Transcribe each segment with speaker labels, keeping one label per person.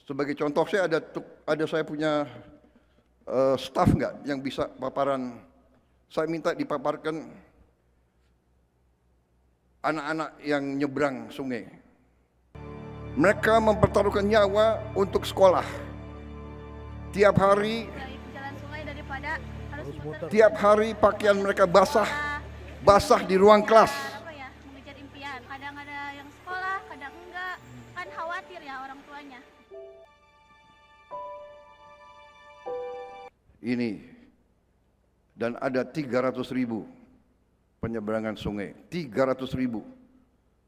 Speaker 1: Sebagai contoh, ada saya punya staf nggak yang bisa paparan. Saya minta dipaparkan anak-anak yang nyebrang sungai. Mereka mempertaruhkan nyawa untuk sekolah. Tiap hari pakaian mereka basah di ruang kelas.
Speaker 2: Mengejar impian. Kadang ada yang sekolah, kadang enggak. Kan khawatir ya orang tuanya.
Speaker 1: Ini dan ada 300.000 penyeberangan sungai, 300.000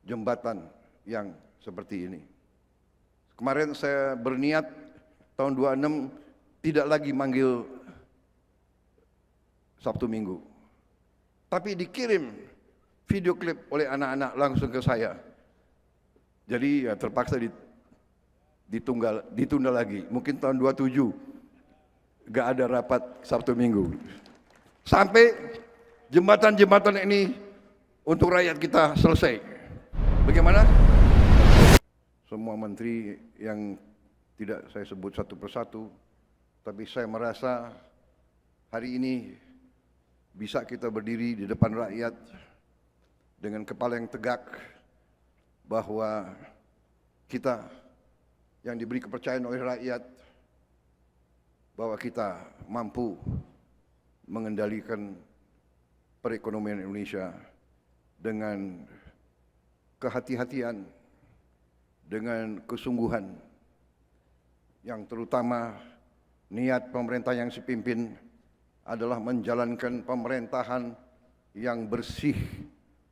Speaker 1: jembatan yang seperti ini. Kemarin saya berniat tahun 26 tidak lagi manggil Sabtu Minggu, tapi dikirim video klip oleh anak-anak langsung ke saya. Jadi ya terpaksa ditunda lagi. Mungkin tahun 27 gak ada rapat Sabtu Minggu. Sampai jembatan-jembatan ini untuk rakyat kita selesai. Bagaimana? Semua menteri yang tidak saya sebut satu persatu, tapi saya merasa hari ini bisa kita berdiri di depan rakyat dengan kepala yang tegak bahwa kita yang diberi kepercayaan oleh rakyat, bahwa kita mampu mengendalikan perekonomian Indonesia dengan kehati-hatian, dengan kesungguhan, yang terutama niat pemerintah yang saya pimpin adalah menjalankan pemerintahan yang bersih,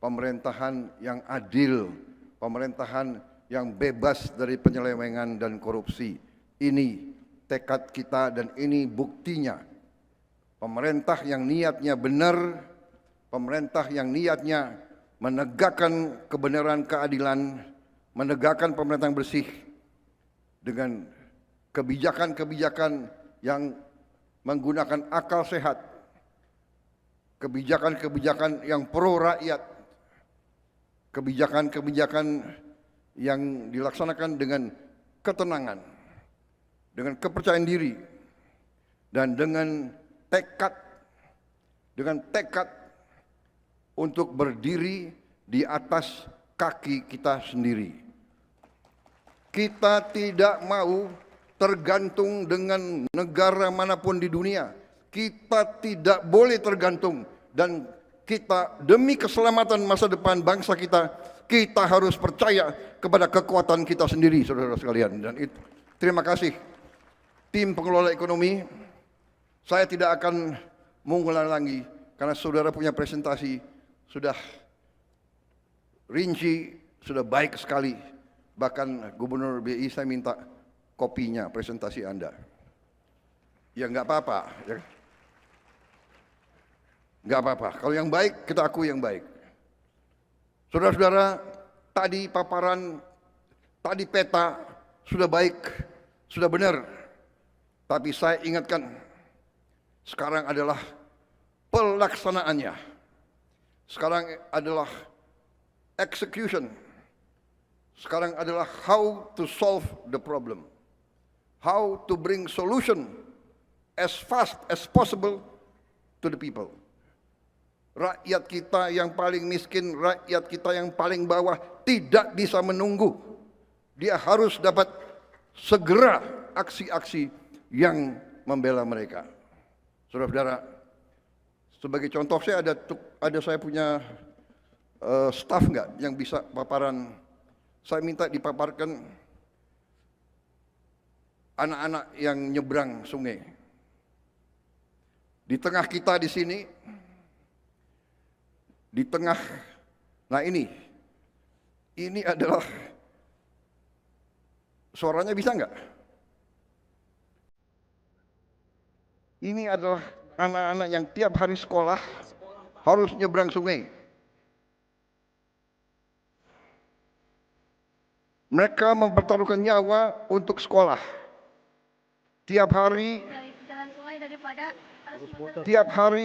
Speaker 1: pemerintahan yang adil, pemerintahan yang bebas dari penyelewengan dan korupsi. Ini tekad kita dan ini buktinya. Pemerintah yang niatnya benar, pemerintah yang niatnya menegakkan kebenaran, keadilan, menegakkan pemerintahan bersih dengan kebijakan-kebijakan yang menggunakan akal sehat, kebijakan-kebijakan yang pro rakyat, kebijakan-kebijakan yang dilaksanakan dengan ketenangan, dengan kepercayaan diri, dan dengan tekad untuk berdiri di atas kaki kita sendiri. Kita tidak mau tergantung dengan negara manapun di dunia. Kita tidak boleh tergantung, dan kita demi keselamatan masa depan bangsa kita, kita harus percaya kepada kekuatan kita sendiri, saudara sekalian. Dan itu, terima kasih tim pengelola ekonomi. Saya tidak akan mengulang lagi karena saudara punya presentasi sudah rinci, sudah baik sekali. Bahkan Gubernur BI saya minta kopinya presentasi Anda. Ya nggak apa-apa, ya. Nggak apa-apa. Kalau yang baik kita akui yang baik. Saudara-saudara, tadi paparan, tadi peta sudah baik, sudah benar. Tapi saya ingatkan, sekarang adalah pelaksanaannya. Sekarang adalah execution. Sekarang adalah how to solve the problem. How to bring solution as fast as possible to the people. Rakyat kita yang paling miskin, rakyat kita yang paling bawah tidak bisa menunggu. Dia harus dapat segera aksi-aksi yang membela mereka. Saudara-saudara, sebagai contoh ada saya punya staf nggak yang bisa paparan. Saya minta dipaparkan anak-anak yang nyebrang sungai. Di tengah kita di sini, di tengah, nah ini adalah, suaranya bisa nggak? Ini adalah anak-anak yang tiap hari sekolah harus nyebrang sungai. Mereka mempertaruhkan nyawa untuk sekolah. Tiap hari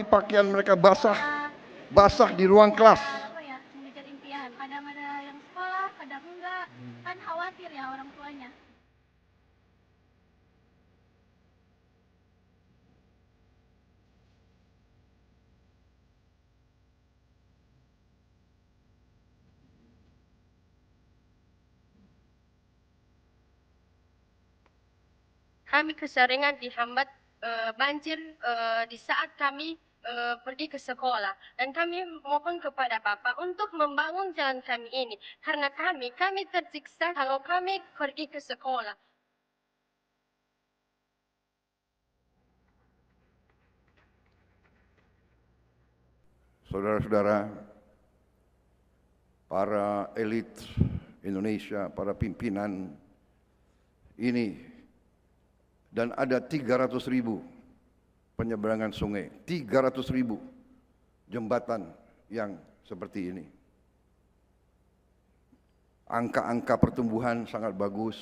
Speaker 1: pakaian mereka basah di ruang kelas.
Speaker 2: Mengejar impian. Kadang ada yang sekolah, kadang enggak. Kan khawatir ya orang tuanya.
Speaker 3: kami keseringan dihambat banjir di saat kami pergi ke sekolah, dan kami mohon kepada Bapak untuk membangun jalan kami ini karena kami tersiksa kalau kami pergi ke sekolah.
Speaker 1: Saudara-saudara, para elit Indonesia, para pimpinan ini, dan ada 300.000 penyeberangan sungai, 300.000 jembatan yang seperti ini. Angka-angka pertumbuhan sangat bagus,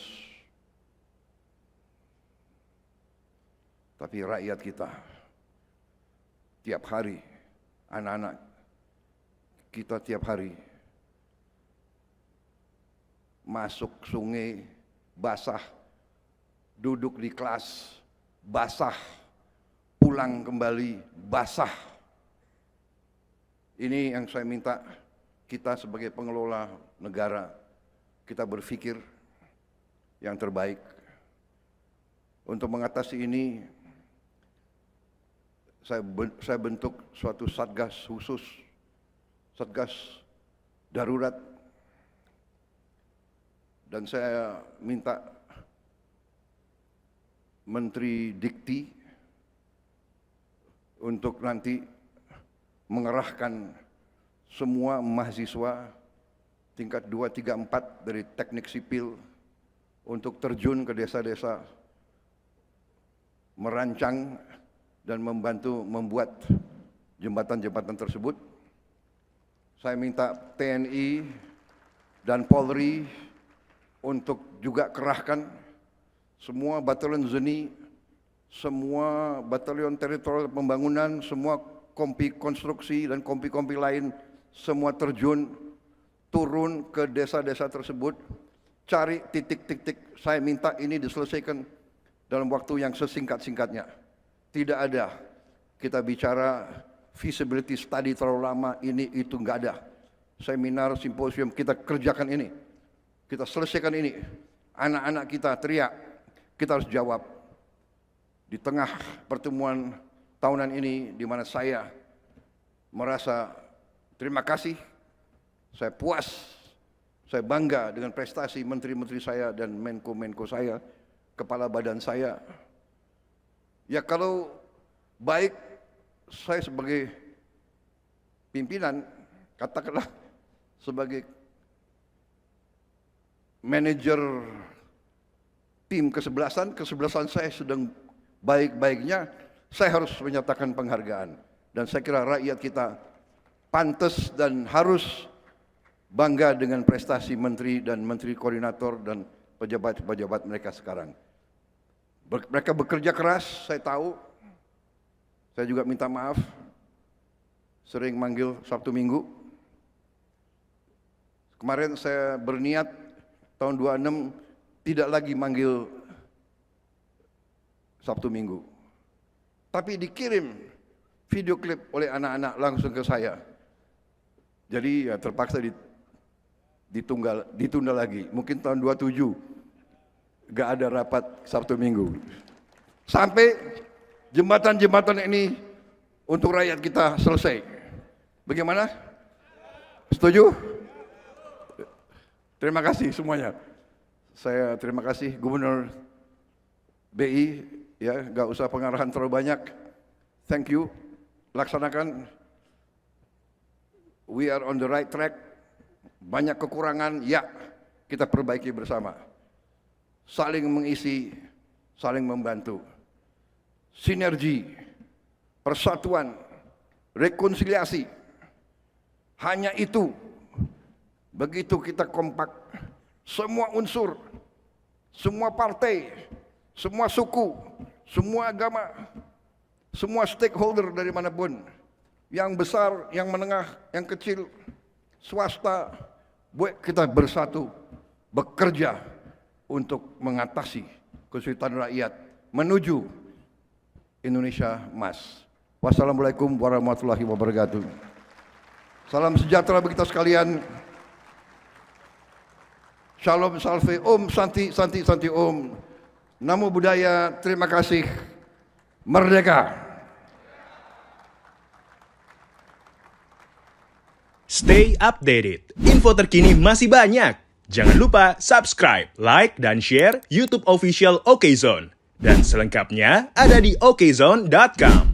Speaker 1: tapi rakyat kita tiap hari, anak-anak kita tiap hari masuk sungai basah, duduk di kelas basah, pulang kembali basah. Ini yang saya minta kita sebagai pengelola negara, kita berpikir yang terbaik. Untuk mengatasi ini, saya bentuk suatu satgas khusus, satgas darurat, dan saya minta Menteri Dikti untuk nanti mengerahkan semua mahasiswa tingkat 2, 3, 4 dari teknik sipil untuk terjun ke desa-desa, merancang dan membantu membuat jembatan-jembatan tersebut. Saya minta TNI dan Polri untuk juga kerahkan semua batalion ZENI, semua batalion teritorial pembangunan, semua kompi konstruksi dan kompi-kompi lain, semua terjun, turun ke desa-desa tersebut, cari titik-titik. Saya minta ini diselesaikan dalam waktu yang sesingkat-singkatnya. Tidak ada kita bicara feasibility study terlalu lama, ini itu nggak ada. Seminar, simposium, kita kerjakan ini, kita selesaikan ini. Anak-anak kita teriak, kita harus jawab. Di tengah pertemuan tahunan ini, di mana saya merasa terima kasih, saya puas, saya bangga dengan prestasi menteri-menteri saya dan menko-menko saya, kepala badan saya. Ya kalau baik, saya sebagai pimpinan, katakanlah sebagai manajer tim kesebelasan saya sedang baik-baiknya, saya harus menyatakan penghargaan. Dan saya kira rakyat kita pantas dan harus bangga dengan prestasi menteri dan menteri koordinator dan pejabat-pejabat mereka sekarang. Mereka bekerja keras, saya tahu. Saya juga minta maaf, sering manggil Sabtu Minggu. Kemarin saya berniat tahun 26 tidak lagi manggil Sabtu Minggu, tapi dikirim video klip oleh anak-anak langsung ke saya. Jadi ya terpaksa ditunda lagi. Mungkin tahun 27 gak ada rapat Sabtu Minggu. Sampai jembatan-jembatan ini untuk rakyat kita selesai. Bagaimana? Setuju? Terima kasih semuanya. Saya terima kasih Gubernur BI, ya, gak usah pengarahan terlalu banyak. Thank you. Laksanakan. We are on the right track. Banyak kekurangan, ya, kita perbaiki bersama. Saling mengisi, saling membantu. Sinergi, persatuan, rekonsiliasi. Hanya itu. Begitu kita kompak, semua unsur, semua partai, semua suku, semua agama, semua stakeholder dari manapun, yang besar, yang menengah, yang kecil, swasta, kita bersatu, bekerja untuk mengatasi kesulitan rakyat menuju Indonesia emas. Wassalamualaikum warahmatullahi wabarakatuh. Salam sejahtera bagi kita sekalian. Shalom, salve, om, santi, santi, santi, om. Namo Buddhaya, terima kasih. Merdeka!
Speaker 4: Stay updated. Info terkini masih banyak. Jangan lupa subscribe, like, dan share YouTube official OKZone. Dan selengkapnya ada di okezone.com.